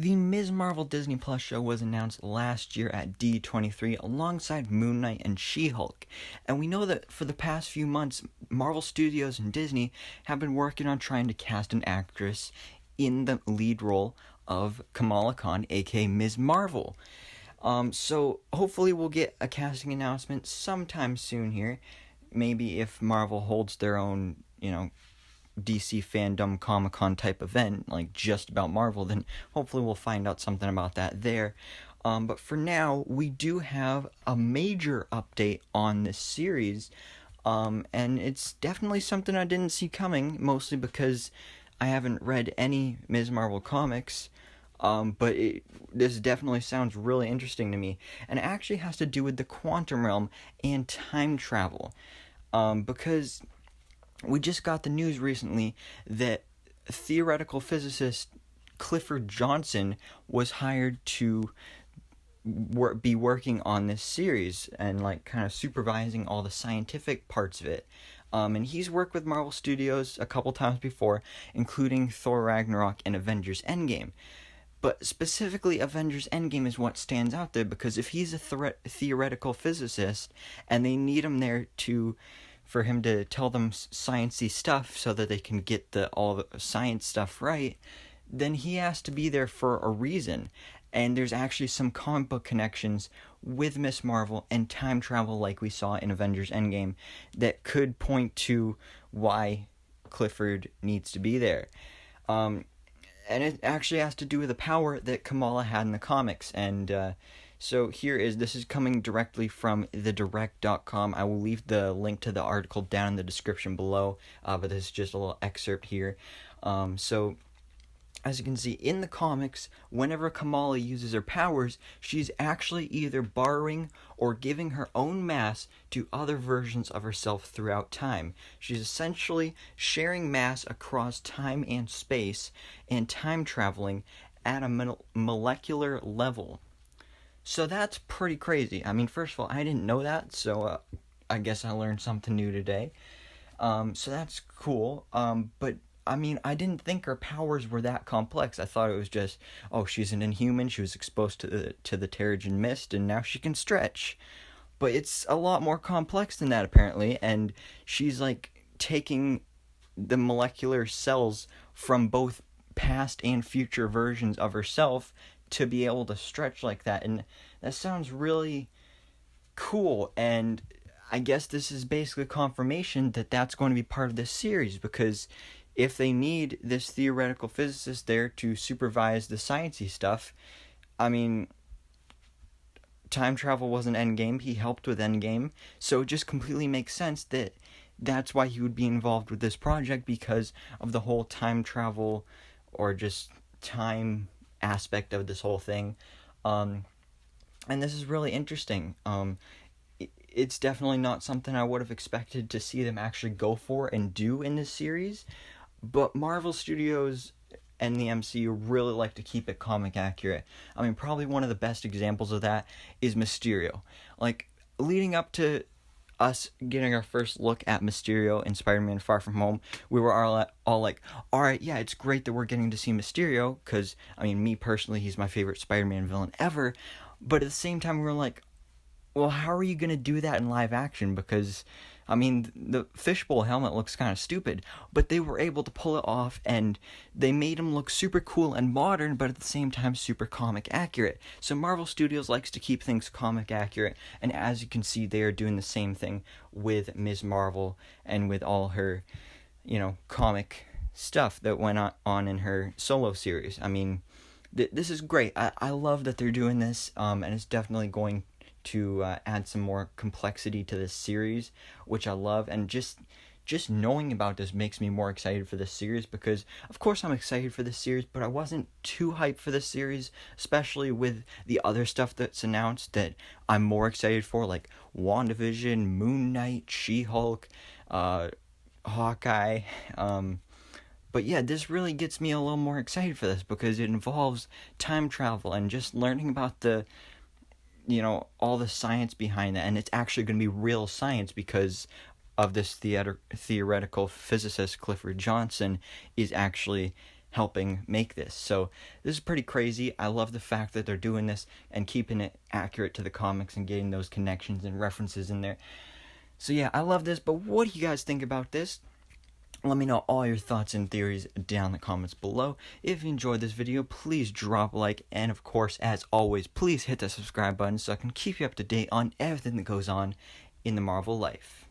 The Ms. Marvel Disney Plus show was announced last year at D23 alongside Moon Knight and She-Hulk. And we know that for the past few months, Marvel Studios and Disney have been working on trying to cast an actress in the lead role of Kamala Khan, aka Ms. Marvel. So hopefully we'll get a casting announcement sometime soon here. Maybe if Marvel holds their own, DC fandom Comic-Con type event, like just about Marvel, then hopefully we'll find out something about that there. But for now, we do have a major update on this series, and it's definitely something I didn't see coming, mostly because I haven't read any Ms. Marvel comics, but this definitely sounds really interesting to me, and it actually has to do with the quantum realm and time travel, because we just got the news recently that theoretical physicist Clifford Johnson was hired to be working on this series and kind of supervising all the scientific parts of it. And he's worked with Marvel Studios a couple times before, including Thor Ragnarok and Avengers Endgame. But specifically, Avengers Endgame is what stands out there, because if he's a theoretical physicist and they need him there for him to tell them sciencey stuff so that they can get all the science stuff right, then he has to be there for a reason. And there's actually some comic book connections with Miss Marvel and time travel like we saw in Avengers Endgame that could point to why Clifford needs to be there. And it actually has to do with the power that Kamala had in the comics. And so this is coming directly from thedirect.com. I will leave the link to the article down in the description below, but this is just a little excerpt here. So, as you can see, in the comics, whenever Kamala uses her powers, she's actually either borrowing or giving her own mass to other versions of herself throughout time. She's essentially sharing mass across time and space and time traveling at a molecular level. So that's pretty crazy. I mean, first of all, I didn't know that, so I guess I learned something new today. So that's cool. But I mean, I didn't think her powers were that complex. I thought it was just, she's an Inhuman, she was exposed to the Terrigen Mist, and now she can stretch. But it's a lot more complex than that, apparently, and she's taking the molecular cells from both past and future versions of herself to be able to stretch like that, and that sounds really cool. And I guess this is basically confirmation that that's going to be part of this series, because if they need this theoretical physicist there to supervise the sciencey stuff, I mean, time travel wasn't Endgame, he helped with Endgame, so it just completely makes sense that that's why he would be involved with this project, because of the whole time travel or just time aspect of this whole thing. And this is really interesting. It's definitely not something I would have expected to see them actually go for and do in this series, but Marvel Studios and the MCU really like to keep it comic accurate. I mean, probably one of the best examples of that is Mysterio. Leading up to us getting our first look at Mysterio in Spider-Man Far From Home, we were all like, alright, yeah, it's great that we're getting to see Mysterio, because, I mean, me personally, he's my favorite Spider-Man villain ever, but at the same time, we were like, well, how are you going to do that in live action? Because, I mean, the fishbowl helmet looks kind of stupid, but they were able to pull it off, and they made him look super cool and modern, but at the same time super comic accurate. So Marvel Studios likes to keep things comic accurate, and as you can see, they are doing the same thing with Ms. Marvel and with all her, comic stuff that went on in her solo series. I mean, this is great. I love that they're doing this, and it's definitely going to add some more complexity to this series, which I love. And just knowing about this makes me more excited for this series, because of course I'm excited for this series, but I wasn't too hyped for this series, especially with the other stuff that's announced that I'm more excited for, like WandaVision, Moon Knight, She-Hulk, Hawkeye. But yeah, this really gets me a little more excited for this, because it involves time travel and just learning about all the science behind that, and it's actually going to be real science, because of this theoretical physicist Clifford Johnson is actually helping make this. So this is pretty crazy. I love the fact that they're doing this and keeping it accurate to the comics and getting those connections and references in there. So yeah, I love this, but what do you guys think about this? Let me know all your thoughts and theories down in the comments below. If you enjoyed this video, please drop a like, and of course, as always, please hit the subscribe button so I can keep you up to date on everything that goes on in the Marvel life.